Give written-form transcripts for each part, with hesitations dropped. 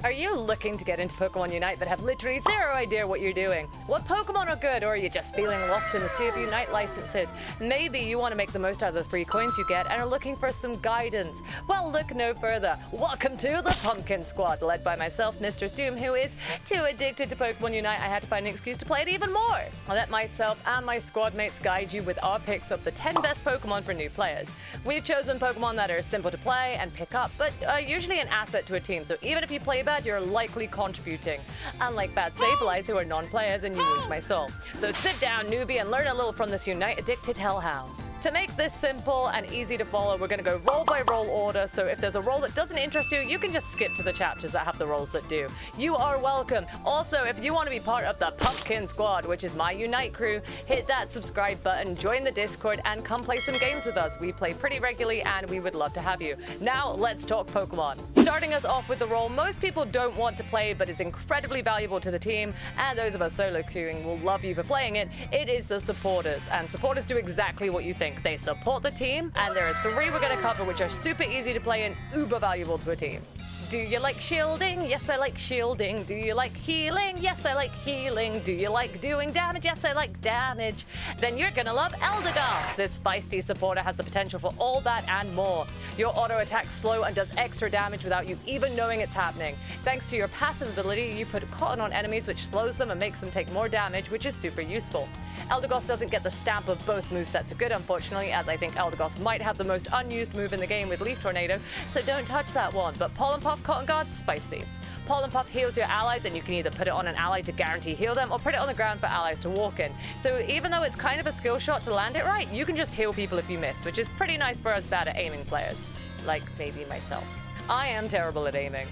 Are you looking to get into Pokemon Unite but have literally zero idea what you're doing? What Pokemon are good, or are you just feeling lost in the sea of Unite licenses? Maybe you want to make the most out of the free coins you get and are looking for some guidance. Well, look no further. Welcome to the Pumpkin Squad, led by myself, Mistress, who is too addicted to Pokemon Unite I had to find an excuse to play it even more. I'll let myself and my squad mates guide you with our picks of the 10 best Pokemon for new players. We've chosen Pokemon that are simple to play and pick up, but are usually an asset to a team, so even if you play bad, you're likely contributing. Unlike bad Sableyes, who are non-players and you wound my soul. So sit down, newbie, and learn a little from this Unite-addicted hellhound. To make this simple and easy to follow, we're going to go roll by roll order, so if there's a role that doesn't interest you, you can just skip to the chapters that have the roles that do. You are welcome. Also, if you want to be part of the Pumpkin Squad, which is my Unite crew, hit that subscribe button, join the Discord, and come play some games with us. We play pretty regularly, and we would love to have you. Now, let's talk Pokemon. Starting us off with the role most people don't want to play, but is incredibly valuable to the team, and those of us solo queuing will love you for playing it. It is the supporters, and supporters do exactly what you think. They support the team, and there are 3 we're going to cover which are super easy to play and uber valuable to a team. Do you like shielding? Yes, I like shielding. Do you like healing? Yes, I like healing. Do you like doing damage? Yes, I like damage. Then you're gonna love Eldegoss. This feisty supporter has the potential for all that and more. Your auto attack's slow and does extra damage without you even knowing it's happening. Thanks to your passive ability, you put cotton on enemies, which slows them and makes them take more damage, which is super useful. Eldegoss doesn't get the stamp of both movesets are good, unfortunately, as I think Eldegoss might have the most unused move in the game with Leaf Tornado, so don't touch that one. But Pollen Puff, Cotton Guard, spicy. Pollen Puff heals your allies, and you can either put it on an ally to guarantee heal them, or put it on the ground for allies to walk in. So even though it's kind of a skill shot to land it right, you can just heal people if you miss, which is pretty nice for us bad at aiming players. Like maybe myself. I am terrible at aiming.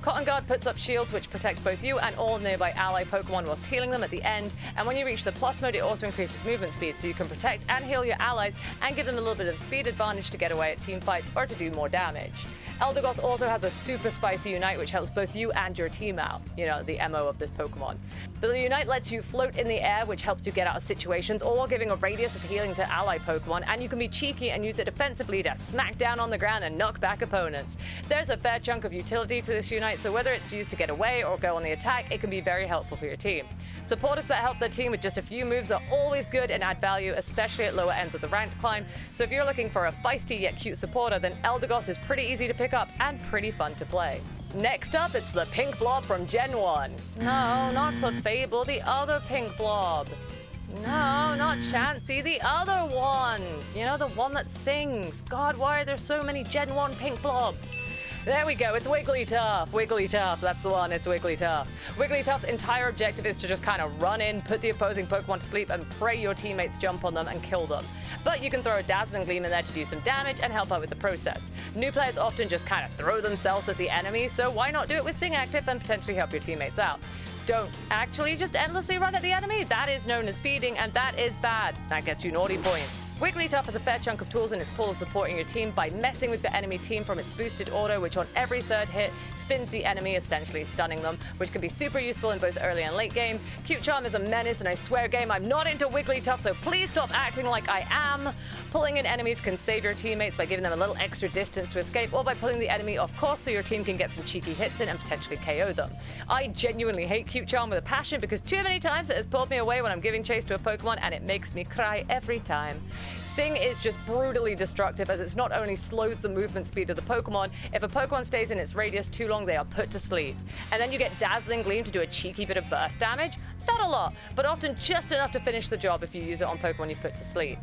Cotton Guard puts up shields which protect both you and all nearby ally Pokemon whilst healing them at the end, and when you reach the plus mode, it also increases movement speed, so you can protect and heal your allies and give them a little bit of speed advantage to get away at team fights or to do more damage. Eldegoss also has a super spicy Unite which helps both you and your team out, you know, the MO of this Pokemon. The Unite lets you float in the air, which helps you get out of situations, all while giving a radius of healing to ally Pokemon, and you can be cheeky and use it defensively to smack down on the ground and knock back opponents. There's a fair chunk of utility to this Unite, so whether it's used to get away or go on the attack, it can be very helpful for your team. Supporters that help their team with just a few moves are always good and add value, especially at lower ends of the ranked climb, so if you're looking for a feisty yet cute supporter, then Eldegoss is pretty easy to pick up and pretty fun to play. Next up, it's the Pink Blob from Gen 1. No, not Clefable, the other Pink Blob. No, not Chansey, the other one. You know, the one that sings. God, why are there so many Gen 1 Pink Blobs? There we go, it's Wigglytuff. Wigglytuff, that's the one, it's Wigglytuff. Wigglytuff's entire objective is to just kind of run in, put the opposing Pokemon to sleep, and pray your teammates jump on them and kill them. But you can throw a Dazzling Gleam in there to do some damage and help out with the process. New players often just kind of throw themselves at the enemy, so why not do it with Sing Active and potentially help your teammates out? Don't actually just endlessly run at the enemy. That is known as feeding, and that is bad. That gets you naughty points. Wigglytuff has a fair chunk of tools in its pool of supporting your team by messing with the enemy team from its boosted auto, which on every third hit spins the enemy, essentially stunning them, which can be super useful in both early and late game. Cute Charm is a menace, and I swear game, I'm not into Wigglytuff, so please stop acting like I am. Pulling in enemies can save your teammates by giving them a little extra distance to escape, or by pulling the enemy off course so your team can get some cheeky hits in and potentially KO them. I genuinely hate Cute Charm with a passion because too many times it has pulled me away when I'm giving chase to a Pokemon, and it makes me cry every time. Sing is just brutally destructive, as it not only slows the movement speed of the Pokemon, if a Pokemon stays in its radius too long, they are put to sleep. And then you get Dazzling Gleam to do a cheeky bit of burst damage. Not a lot, but often just enough to finish the job if you use it on Pokemon you put to sleep.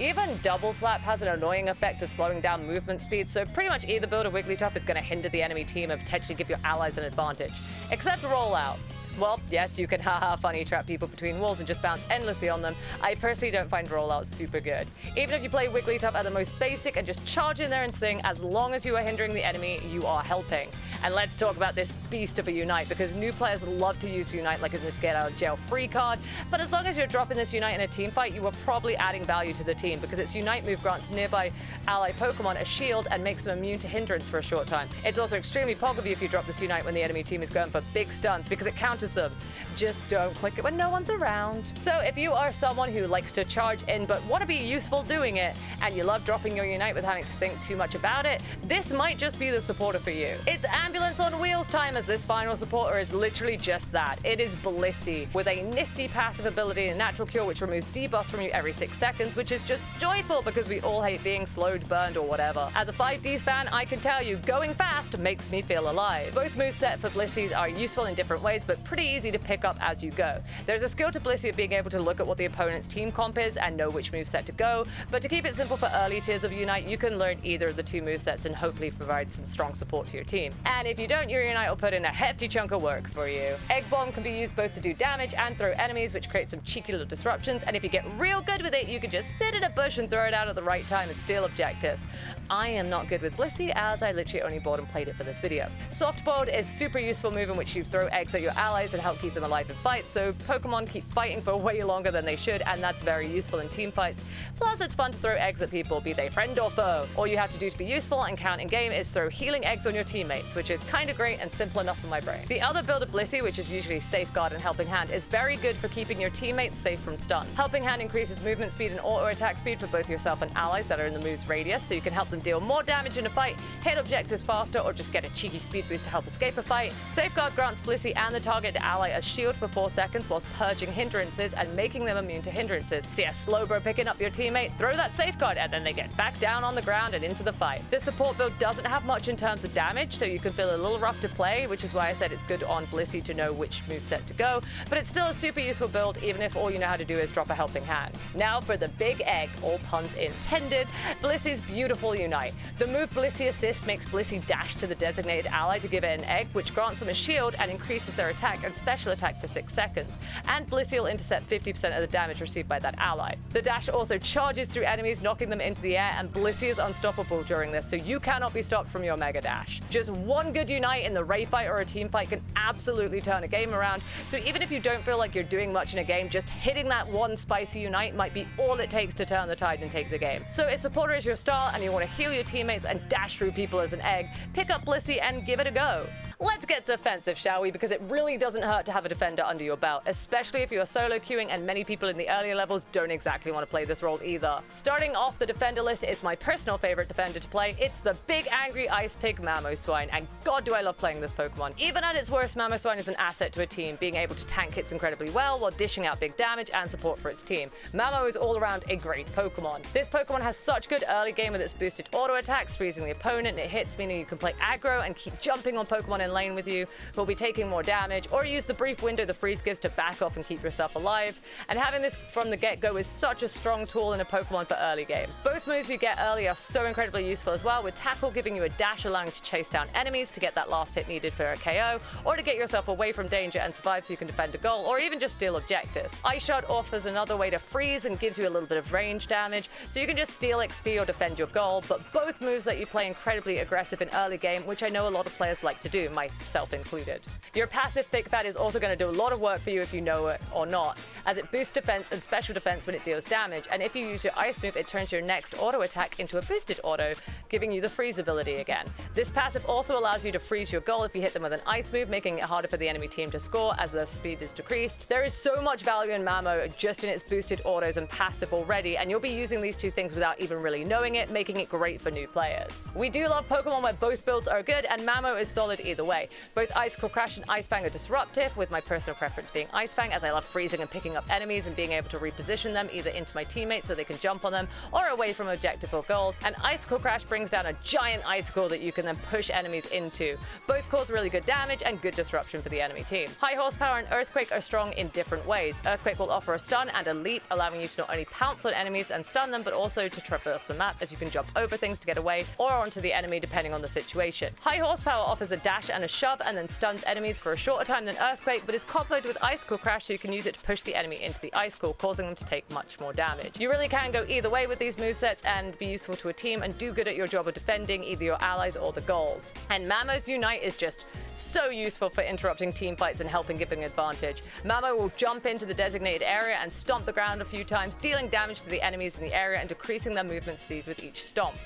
Even Double Slap has an annoying effect of slowing down movement speed, so pretty much either build of Wigglytuff is going to hinder the enemy team and potentially give your allies an advantage. Except Rollout. Well, yes, you can haha funny trap people between walls and just bounce endlessly on them. I personally don't find Rollout super good. Even if you play Wigglytuff at the most basic and just charge in there and sing, as long as you are hindering the enemy, you are helping. And let's talk about this beast of a Unite, because new players love to use Unite like it's a get out of jail free card, but as long as you're dropping this Unite in a team fight, you are probably adding value to the team, because its Unite move grants nearby ally Pokemon a shield and makes them immune to hindrance for a short time. It's also extremely pog of you if you drop this Unite when the enemy team is going for big stuns, because it counters notice them. Just don't click it when no one's around. So if you are someone who likes to charge in but want to be useful doing it, and you love dropping your Unite with having to think too much about it, this might just be the supporter for you. It's ambulance on wheels time, as this final supporter is literally just that. It is Blissey, with a nifty passive ability and natural cure which removes debuffs from you every 6 seconds, which is just joyful because we all hate being slowed, burned, or whatever. As a 5Ds fan, I can tell you, going fast makes me feel alive. Both moveset for Blisseys are useful in different ways, but pretty easy to pick up as you go. There's a skill to Blissey of being able to look at what the opponent's team comp is and know which moveset to go, but to keep it simple for early tiers of Unite, you can learn either of the 2 movesets and hopefully provide some strong support to your team. And if you don't, your Unite will put in a hefty chunk of work for you. Egg Bomb can be used both to do damage and throw enemies, which creates some cheeky little disruptions, and if you get real good with it, you can just sit in a bush and throw it out at the right time and steal objectives. I am not good with Blissey, as I literally only bought and played it for this video. Soft Boiled is super useful move in which you throw eggs at your allies and help keep them alive in fights, so Pokemon keep fighting for way longer than they should, and that's very useful in team fights. Plus, it's fun to throw eggs at people, be they friend or foe. All you have to do to be useful and count in game is throw healing eggs on your teammates, which is kind of great and simple enough for my brain. The other build of Blissey, which is usually Safeguard and Helping Hand, is very good for keeping your teammates safe from stun. Helping Hand increases movement speed and auto attack speed for both yourself and allies that are in the move's radius, so you can help them deal more damage in a fight, hit objectives faster, or just get a cheeky speed boost to help escape a fight. Safeguard grants Blissey and the target ally a shield for 4 seconds whilst purging hindrances and making them immune to hindrances. So yeah, Slowbro picking up your teammate, throw that Safeguard, and then they get back down on the ground and into the fight. This support build doesn't have much in terms of damage, so you can feel a little rough to play, which is why I said it's good on Blissey to know which moveset to go, but it's still a super useful build even if all you know how to do is drop a Helping Hand. Now for the big egg, all puns intended, Blissey's beautiful Unite. The move Blissey Assist makes Blissey dash to the designated ally to give it an egg, which grants them a shield and increases their attack and special attack for 6 seconds. And Blissey will intercept 50% of the damage received by that ally. The dash also charges through enemies, knocking them into the air, and Blissey is unstoppable during this, so you cannot be stopped from your Mega Dash. Just one good Unite in the Ray fight or a team fight can absolutely turn a game around, so even if you don't feel like you're doing much in a game, just hitting that one spicy Unite might be all it takes to turn the tide and take the game. So if supporter is your style and you want to heal your teammates and dash through people as an egg, pick up Blissey and give it a go. Let's get defensive, shall we? Because it really doesn't hurt to have a defender under your belt, especially if you are solo queuing and many people in the earlier levels don't exactly want to play this role either. Starting off the defender list is my personal favorite defender to play. It's the big angry ice pig Mamoswine, and god do I love playing this Pokemon. Even at its worst, Mamoswine is an asset to a team, being able to tank hits incredibly well while dishing out big damage and support for its team. Mamo is all around a great Pokemon. This Pokemon has such good early game with its boosted auto attacks, freezing the opponent, and it hits, meaning you can play aggro and keep jumping on Pokemon in lane with you who will be taking more damage, or use the brief window the freeze gives to back off and keep yourself alive. And having this from the get-go is such a strong tool in a Pokemon for early game. Both moves you get early are so incredibly useful as well, with Tackle giving you a dash allowing you to chase down enemies to get that last hit needed for a KO, or to get yourself away from danger and survive so you can defend a goal, or even just steal objectives. Ice Shot offers another way to freeze and gives you a little bit of range damage, so you can just steal XP or defend your goal, but both moves let you play incredibly aggressive in early game, which I know a lot of players like to do, myself included. Your passive Thick Fat is also going to do a lot of work for you if you know it or not, as it boosts defense and special defense when it deals damage, and if you use your ice move, it turns your next auto attack into a boosted auto, giving you the freeze ability again. This passive also allows you to freeze your goal if you hit them with an ice move, making it harder for the enemy team to score as their speed is decreased. There is so much value in Mamo just in its boosted autos and passive already, and you'll be using these two things without even really knowing it, making it great for new players. We do love Pokemon where both builds are good, and Mamo is solid either way. Both Icicle Crash and Ice Fang are disruptive, with my personal preference being Ice Fang, as I love freezing and picking up enemies and being able to reposition them either into my teammates so they can jump on them, or away from objective or goals. And Icicle Crash brings down a giant icicle that you can then push enemies into. Both cause really good damage and good disruption for the enemy team. High Horsepower and Earthquake are strong in different ways. Earthquake will offer a stun and a leap, allowing you to not only pounce on enemies and stun them, but also to traverse the map, as you can jump over things to get away, or onto the enemy depending on the situation. High Horsepower offers a dash and a shove and then stuns enemies for a shorter time than Earthquake, but is coupled with Icicle Crash, so you can use it to push the enemy into the icicle, causing them to take much more damage. You really can go either way with these movesets and be useful to a team and do good at your job of defending either your allies or the goals. And Mamo's Unite is just so useful for interrupting team fights and helping give an advantage. Mamo will jump into the designated area and stomp the ground a few times, dealing damage to the enemies in the area and decreasing their movement speed with each stomp.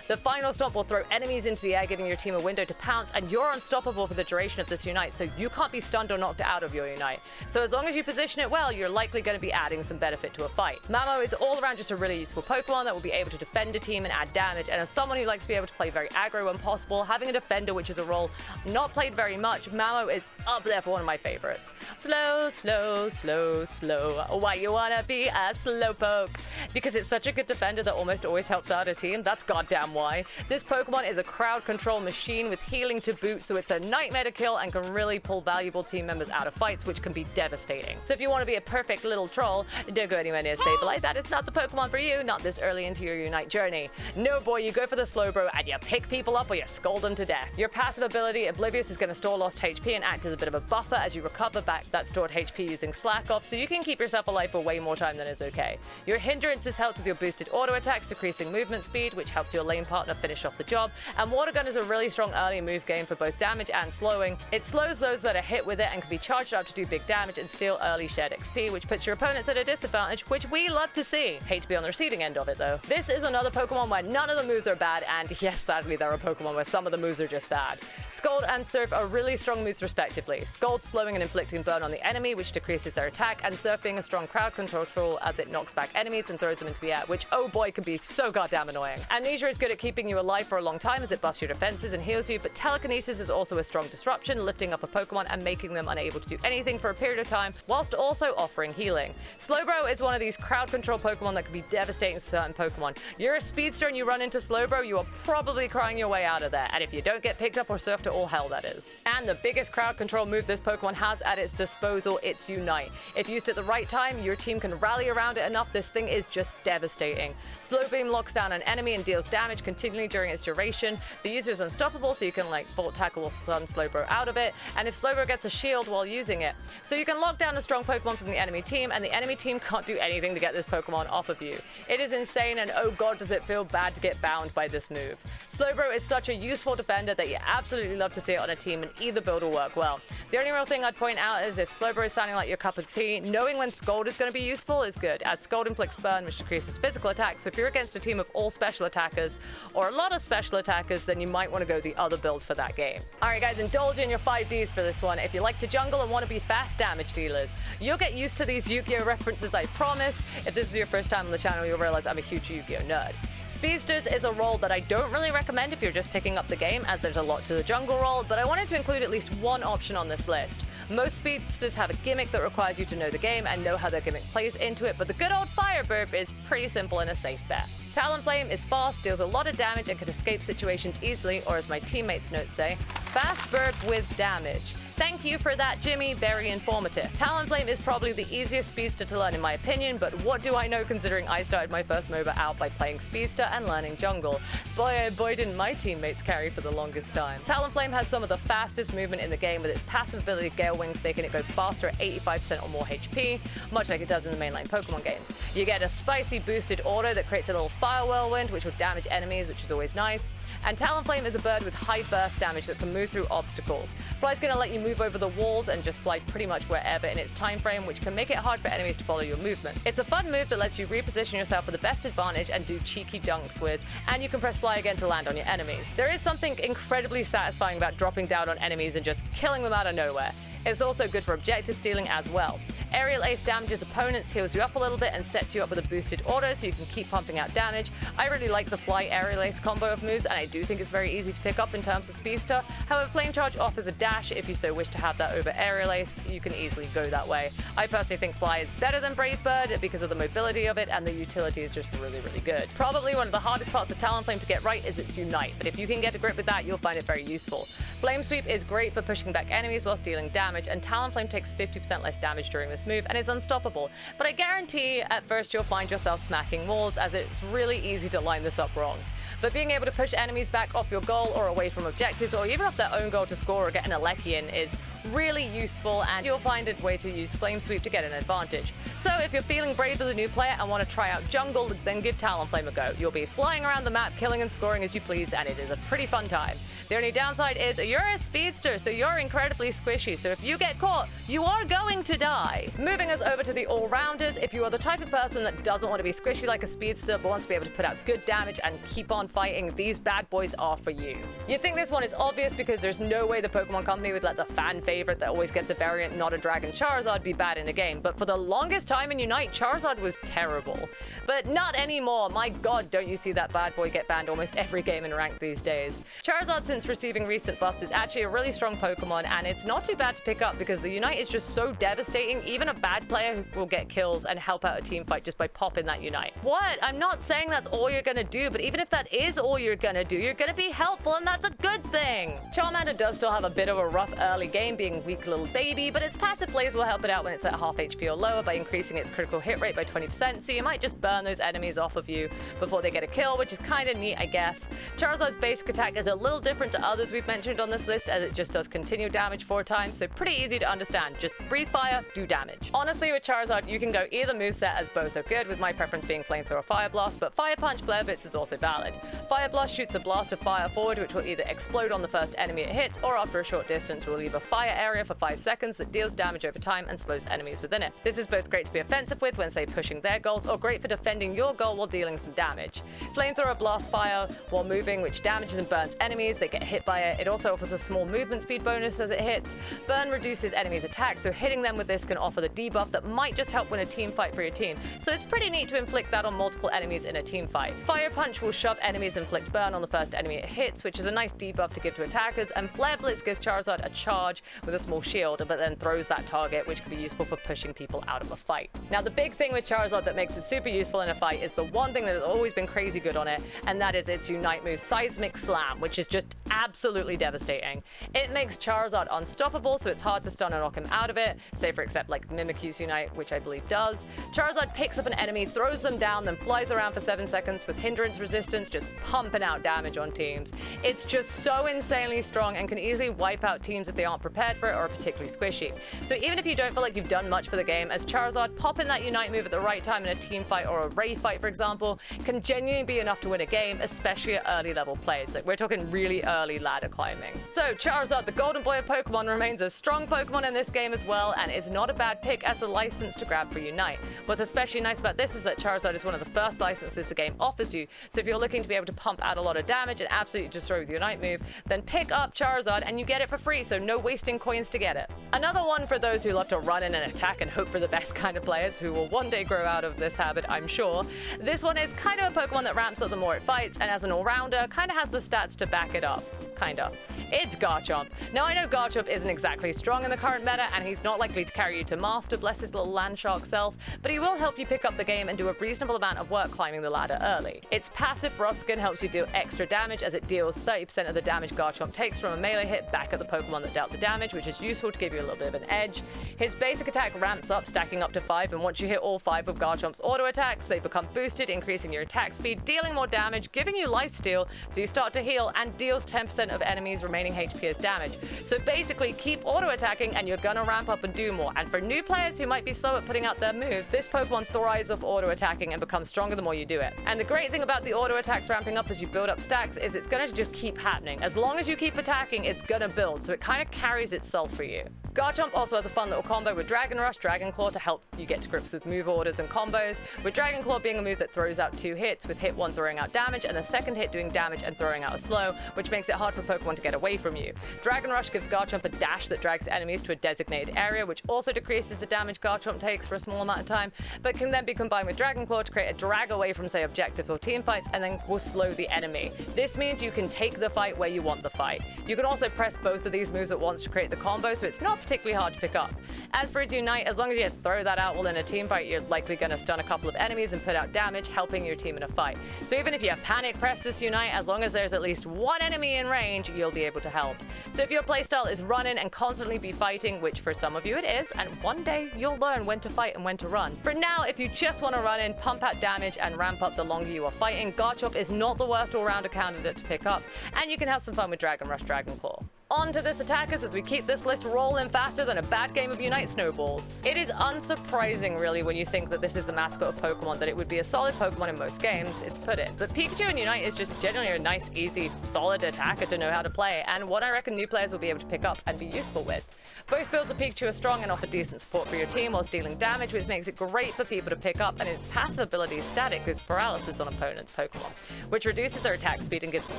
The final stomp will throw enemies into the air, giving your team a window to pounce, and you're unstoppable for the duration of this unite, so you can't be stunned or knocked out of your unite. So as long as you position it well, you're likely going to be adding some benefit to a fight. Mamo is all around just a really useful Pokemon that will be able to defend a team and add damage, and as someone who likes to be able to play very aggro when possible, having a defender, which is a role not played very much, Mamo is up there for one of my favorites. Slow, slow, slow, slow. Why you wanna be a slowpoke? Because it's such a good defender that almost always helps out a team. That's goddamn why. This Pokemon is a crowd control machine with healing to boot, so it's a nightmare to kill and can really pull valuable team members out of fights, which can be devastating. So if you want to be a perfect little troll, don't go anywhere near Sableye. That is not the Pokemon for you, not this early into your Unite journey. No boy, you go for the Slowbro and you pick people up or you scold them to death. Your passive ability, Oblivious, is going to store lost HP and act as a bit of a buffer as you recover back that stored HP using Slack Off, so you can keep yourself alive for way more time than is okay. Your Hindrance is helped with your boosted auto attacks, decreasing movement speed, which helps your lane partner finish off the job, and Water Gun is a really strong early move game for both damage and slowing. It slows those that are hit with it and can be charged up to do big damage and steal early shared XP, which puts your opponents at a disadvantage, which we love to see. Hate to be on the receiving end of it though. This is another Pokemon where none of the moves are bad, and yes, sadly there are Pokemon where some of the moves are just bad. Scald and Surf are really strong moves respectively. Scald slowing and inflicting burn on the enemy, which decreases their attack, and Surf being a strong crowd control tool as it knocks back enemies and throws them into the air, which oh boy can be so goddamn annoying. Amnesia is good at keeping you alive for a long time as it buffs your defenses and heals you, but Telekinesis is also a strong disruption, lifting up a Pokemon and making them unable to do anything for a period of time, whilst also offering healing. Slowbro is one of these crowd control Pokemon that can be devastating to certain Pokemon. You're a Speedster and you run into Slowbro, you are probably crying your way out of there, and if you don't get picked up or surfed to all hell, that is. And the biggest crowd control move this Pokemon has at its disposal, it's Unite. If used at the right time, your team can rally around it enough, this thing is just devastating. Slow Beam locks down an enemy and deals damage continually during its duration. The user is unstoppable, so you can like Volt Tackle or stun Slowbro out of it, and if Slowbro gets a shield while using it. So you can lock down a strong Pokemon from the enemy team, and the enemy team can't do anything to get this Pokemon off of you. It is insane, and oh god does it feel bad to get bound by this move. Slowbro is such a useful defender that you absolutely love to see it on a team, and either build will work well. The only real thing I'd point out is if Slowbro is sounding like your cup of tea, knowing when Scald is going to be useful is good, as Scald inflicts burn, which decreases physical attack, so if you're against a team of all special attackers, or a lot of special attackers, then you might want to go the other build for that game. Alright guys, indulge in your 5Ds for this one. If you like to jungle and want to be fast damage dealers, you'll get used to these Yu-Gi-Oh references, I promise. If this is your first time on the channel, you'll realize I'm a huge Yu-Gi-Oh nerd. Speedsters is a role that I don't really recommend if you're just picking up the game, as there's a lot to the jungle role, but I wanted to include at least one option on this list. Most Speedsters have a gimmick that requires you to know the game and know how their gimmick plays into it, but the good old Fire Burp is pretty simple and a safe bet. Talonflame is fast, deals a lot of damage, and can escape situations easily, or as my teammates' notes say, fast burp with damage. Thank you for that, Jimmy. Very informative. Talonflame is probably the easiest Speedster to learn in my opinion, but what do I know considering I started my first MOBA out by playing Speedster and learning jungle. Boy, oh boy, didn't my teammates carry for the longest time. Talonflame has some of the fastest movement in the game, with its passive ability Gale Wings making it go faster at 85% or more HP, much like it does in the mainline Pokemon games. You get a spicy boosted auto that creates a little fire whirlwind, which will damage enemies, which is always nice. And Talonflame is a bird with high burst damage that can move through obstacles. Fly's going to let you move over the walls and just fly pretty much wherever in its time frame, which can make it hard for enemies to follow your movement. It's a fun move that lets you reposition yourself for the best advantage and do cheeky dunks with, and you can press fly again to land on your enemies. There is something incredibly satisfying about dropping down on enemies and just killing them out of nowhere. It's also good for objective stealing as well. Aerial Ace damages opponents, heals you up a little bit, and sets you up with a boosted auto so you can keep pumping out damage. I really like the Fly Aerial Ace combo of moves, and I do think it's very easy to pick up in terms of Speedster. However, Flame Charge offers a dash if you so wish to have that over Aerial Ace. You can easily go that way. I personally think Fly is better than Brave Bird because of the mobility of it, and the utility is just really, really good. Probably one of the hardest parts of Talonflame to get right is its Unite, but if you can get a grip with that, you'll find it very useful. Flame Sweep is great for pushing back enemies while dealing damage, and Talonflame takes 50% less damage during this move and is unstoppable, but I guarantee at first you'll find yourself smacking walls, as it's really easy to line this up wrong. But being able to push enemies back off your goal or away from objectives, or even off their own goal to score or get an Alecki in, is really useful, and you'll find a way to use Flame Sweep to get an advantage. So if you're feeling brave as a new player and want to try out jungle, then give Talonflame a go. You'll be flying around the map, killing and scoring as you please, and it is a pretty fun time. The only downside is you're a Speedster, so you're incredibly squishy, so if you get caught, you are going to die. Moving us over to the all-rounders, if you are the type of person that doesn't want to be squishy like a Speedster, but wants to be able to put out good damage and keep on fighting, these bad boys are for you. You'd think this one is obvious because there's no way the Pokemon Company would let the fan favorite that always gets a variant, not a dragon Charizard, be bad in a game, but for the longest time in Unite, Charizard was terrible. But not anymore. My god, don't you see that bad boy get banned almost every game in ranked these days. Charizard, since receiving recent buffs, is actually a really strong Pokemon, and it's not too bad to pick up because the Unite is just so devastating. Even a bad player will get kills and help out a team fight just by popping that Unite. What? I'm not saying that's all you're gonna do, but even if that is all you're gonna do, you're gonna be helpful, and that's a good thing. Charmander does still have a bit of a rough early game, being a weak little baby, but its passive blaze will help it out when it's at half HP or lower by increasing its critical hit rate by 20%, so you might just burn those enemies off of you before they get a kill, which is kind of neat, I guess. Charizard's basic attack is a little different to others we've mentioned on this list, as it just does continued damage 4 times, so pretty easy to understand. Just breathe fire, do damage. Honestly, with Charizard, you can go either moveset, as both are good, with my preference being Flamethrower Fire Blast, but Fire Punch Flare Blitz is also valid. Fire Blast shoots a blast of fire forward, which will either explode on the first enemy it hits, or after a short distance will leave a fire area for 5 seconds that deals damage over time and slows enemies within it. This is both great to be offensive with when, say, pushing their goals, or great for defending your goal while dealing some damage. Flamethrower blasts fire while moving, which damages and burns enemies. They get hit by it. It also offers a small movement speed bonus as it hits. Burn reduces enemies' attack, so hitting them with this can offer the debuff that might just help win a team fight for your team, so it's pretty neat to inflict that on multiple enemies in a team fight. Fire Punch will shove enemies and inflict burn on the first enemy it hits, which is a nice debuff to give to attackers, and Flare Blitz gives Charizard a charge with a small shield, but then throws that target, which can be useful for pushing people out of a fight. Now, the big thing with Charizard that makes it super useful in a fight is the one thing that has always been crazy good on it, and that is its Unite move, Seismic Slam, which is just absolutely devastating. It makes Charizard unstoppable, so it's hard to stun and knock him out of it, say for except like Mimikyu's Unite, which I believe does. Charizard picks up an enemy, throws them down, then flies around for 7 seconds with hindrance resistance, just pumping out damage on teams. It's just so insanely strong and can easily wipe out teams if they aren't prepared for it or are particularly squishy. So even if you don't feel like you've done much for the game, as Charizard, popping that Unite move at the right time in a team fight or a Ray fight, for example, can genuinely be enough to win a game, especially at early level plays. Like, we're talking really early ladder climbing. So Charizard, the golden boy of Pokemon, remains a strong Pokemon in this game as well, and is not a bad pick as a license to grab for Unite. What's especially nice about this is that Charizard is one of the first licenses the game offers you, so if you're looking to be able to pump out a lot of damage and absolutely destroy with your Unite move, then pick up Charizard and you get it for free, so no wasting coins to get it. Another one for those who love to run in and attack and hope for the best kind of players, who will one day grow out of this habit, I'm sure. This one is kind of a Pokemon that ramps up the more it fights, and as an all-rounder, kind of has the stats to back it up. Kinda. It's Garchomp. Now, I know Garchomp isn't exactly strong in the current meta, and he's not likely to carry you to Master, bless his little Landshark self, but he will help you pick up the game and do a reasonable amount of work climbing the ladder early. Its passive Froskin helps you deal extra damage, as it deals 30% of the damage Garchomp takes from a melee hit back at the Pokemon that dealt the damage, which is useful to give you a little bit of an edge. His basic attack ramps up, stacking up to 5, and once you hit all 5 of Garchomp's auto attacks, they become boosted, increasing your attack speed, dealing more damage, giving you lifesteal, so you start to heal, and deals 10% of enemies' remaining HP as damage. So basically, keep auto attacking and you're gonna ramp up and do more. And for new players who might be slow at putting out their moves, this Pokemon thrives off auto attacking and becomes stronger the more you do it. And the great thing about the auto attacks ramping up as you build up stacks is it's gonna just keep happening. As long as you keep attacking, it's gonna build, so it kind of carries itself for you. Garchomp also has a fun little combo with Dragon Rush, Dragon Claw to help you get to grips with move orders and combos, with Dragon Claw being a move that throws out 2 hits, with hit 1 throwing out damage and the second hit doing damage and throwing out a slow, which makes it hard for Pokemon to get away from you. Dragon Rush gives Garchomp a dash that drags enemies to a designated area, which also decreases the damage Garchomp takes for a small amount of time, but can then be combined with Dragon Claw to create a drag away from, say, objectives or team fights, and then will slow the enemy. This means you can take the fight where you want the fight. You can also press both of these moves at once to create the combo, so it's not particularly hard to pick up. As for its Unite, as long as you throw that out while in a team fight, you're likely going to stun a couple of enemies and put out damage, helping your team in a fight. So even if you panic press this Unite, as long as there's at least one enemy in range, you'll be able to help. So if your playstyle is run in and constantly be fighting, which for some of you it is, and one day you'll learn when to fight and when to run. For now, if you just want to run in, pump out damage, and ramp up the longer you are fighting, Garchomp is not the worst all-rounder candidate to pick up, and you can have some fun with Dragon Rush, Dragon Claw. on to this attackers as we keep this list rolling faster than a bad game of Unite snowballs. It is unsurprising, really, when you think that this is the mascot of Pokemon, that it would be a solid Pokemon in most games. It's put it. But Pikachu in Unite is just generally a nice, easy, solid attacker to know how to play, and one I reckon new players will be able to pick up and be useful with. Both builds of Pikachu are strong and offer decent support for your team whilst dealing damage, which makes it great for people to pick up, and its passive ability is static, gives paralysis on opponents' Pokemon, which reduces their attack speed and gives them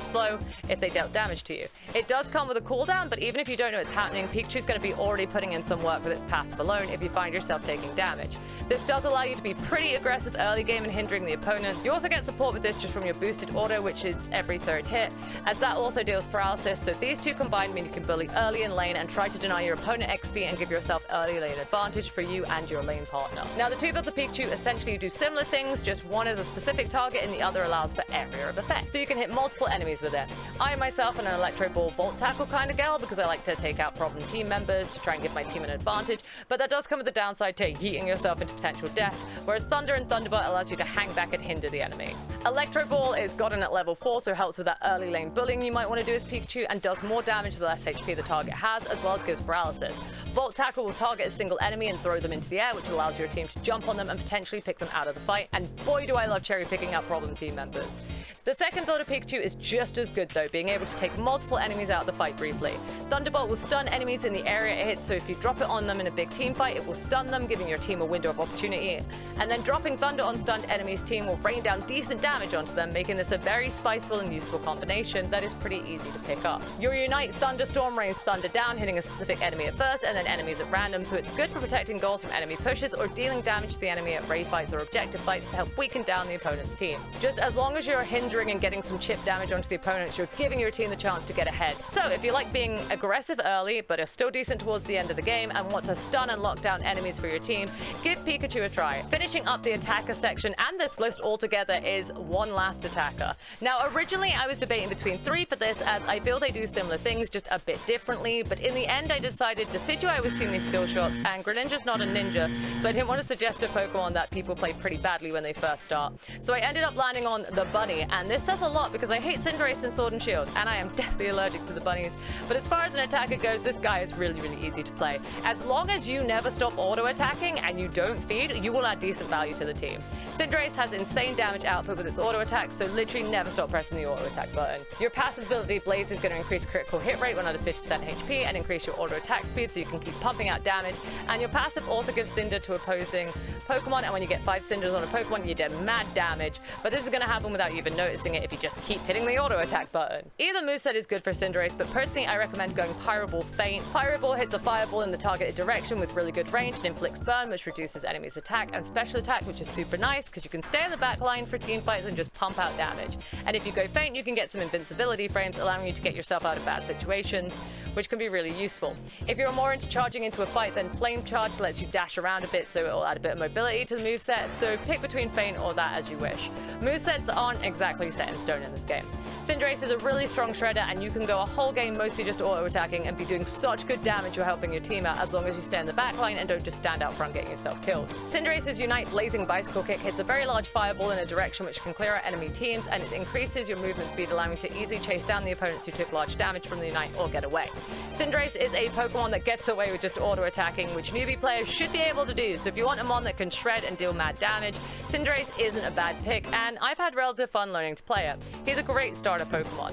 slow if they dealt damage to you. It does come with a cooldown, but even if you don't know it's happening, Pikachu's going to be already putting in some work with its passive alone if you find yourself taking damage. This does allow you to be pretty aggressive early game and hindering the opponents. You also get support with this just from your boosted auto, which is every third hit, as that also deals paralysis, so these two combined mean you can bully early in lane and try to deny your opponent XP and give yourself early lane advantage for you and your lane partner. Now, the two builds of Pikachu essentially do similar things, just one is a specific target and the other allows for area of effect, so you can hit multiple enemies with it. I myself am an Electro Ball Volt Tackle kind of gal because I like to take out problem team members to try and give my team an advantage, but that does come with the downside to yeeting yourself into potential death, whereas Thunder and Thunderbolt allows you to hang back and hinder the enemy. Electro Ball is gotten at level 4, so helps with that early lane bullying you might want to do as Pikachu, and does more damage the less HP the target has, as well as gives paralysis. Volt Tackle will target a single enemy and throw them into the air, which allows your team to jump on them and potentially pick them out of the fight, and boy do I love cherry picking out problem team members. The second build of Pikachu is just as good though, being able to take multiple enemies out of the fight briefly. Thunderbolt will stun enemies in the area it hits, so if you drop it on them in a big team fight, it will stun them, giving your team a window of opportunity. And then dropping Thunder on stunned enemies' team will rain down decent damage onto them, making this a very spiceful and useful combination that is pretty easy to pick up. Your Unite Thunderstorm rains Thunder down, hitting a specific enemy at first and then enemies at random, so it's good for protecting goals from enemy pushes or dealing damage to the enemy at raid fights or objective fights to help weaken down the opponent's team. Just as long as you're hindering and getting some chip damage onto the opponents, you're giving your team the chance to get ahead. So if you like being aggressive early but are still decent towards the end of the game and want to stun and lock down enemies for your team, give Pikachu a try. Finishing up the attacker section and this list altogether is one last attacker. Now, originally I was debating between 3 for this, as I feel they do similar things just a bit differently, but in the end I decided Decidueye was too many skill shots and Greninja's not a ninja, so I didn't want to suggest a Pokemon that people play pretty badly when they first start. So I ended up landing on the bunny, and this says a lot because I hate Cinderace in Sword and Shield, and I am deathly allergic to the bunnies, but as far as an attacker goes, this guy is really easy to play. As long as you never stop auto-attacking and you don't feed, you will add decent value to the team. Cinderace has insane damage output with its auto-attack, so literally never stop pressing the auto-attack button. Your passive ability Blaze is going to increase critical hit rate when under 50% HP and increase your auto-attack speed so you can keep pumping out damage, and your passive also gives Cinder to opposing Pokemon, and when you get 5 Cinders on a Pokemon, you do mad damage, but this is going to happen without you even noticing it if you just keep hitting the auto-attack button. Either moveset is good for Cinderace, but personally I recommend going Pyro Ball Feint. Pyro Ball hits a fireball in the targeted direction with really good range and inflicts burn, which reduces enemies' attack and special attack, which is super nice because you can stay in the back line for team fights and just pump out damage. And if you go Feint, you can get some invincibility frames, allowing you to get yourself out of bad situations, which can be really useful. If you're more into charging into a fight, then Flame Charge lets you dash around a bit, so it'll add a bit of mobility to the moveset, so pick between Feint or that as you wish. Movesets aren't exactly set in stone in this game. Cinderace is a really strong shredder, and you can go a whole game mostly just auto-attacking and be doing such good damage you're helping your team out, as long as you stay in the back line and don't just stand out front getting yourself killed. Cinderace's Unite Blazing Bicycle Kick hits a very large fireball in a direction which can clear out enemy teams, and it increases your movement speed, allowing you to easily chase down the opponents who took large damage from the Unite or get away. Cinderace is a Pokemon that gets away with just auto-attacking, which newbie players should be able to do, so if you want a mon that can shred and deal mad damage, Cinderace isn't a bad pick, and I've had relative fun learning to play it. He's a great starter Pokemon.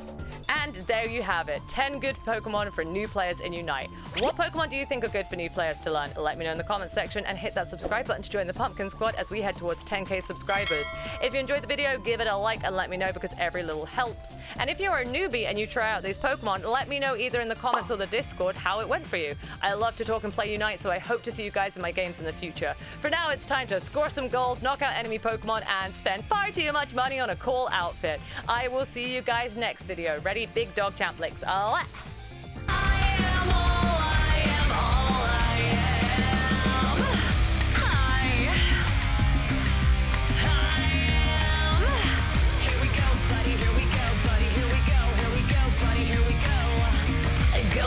And there you have it, 10 good Pokemon for new players in Unite. What Pokemon do you think are good for new players to learn? Let me know in the comments section, and hit that subscribe button to join the Pumpkin Squad as we head towards 10k subscribers. If you enjoyed the video, give it a like and let me know, because every little helps. And if you're a newbie and you try out these Pokemon, let me know either in the comments or the Discord how it went for you. I love to talk and play Unite, so I hope to see you guys in my games in the future. For now, it's time to score some goals, knock out enemy Pokemon, and spend far too much money on a cool outfit. I will see you guys next video. Ready? Big Dog Champ Licks. Go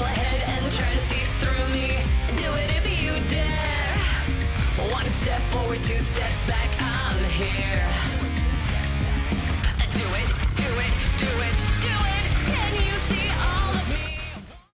ahead and try to see through me. Do it if you dare. 1 step forward, 2 steps back. I'm here.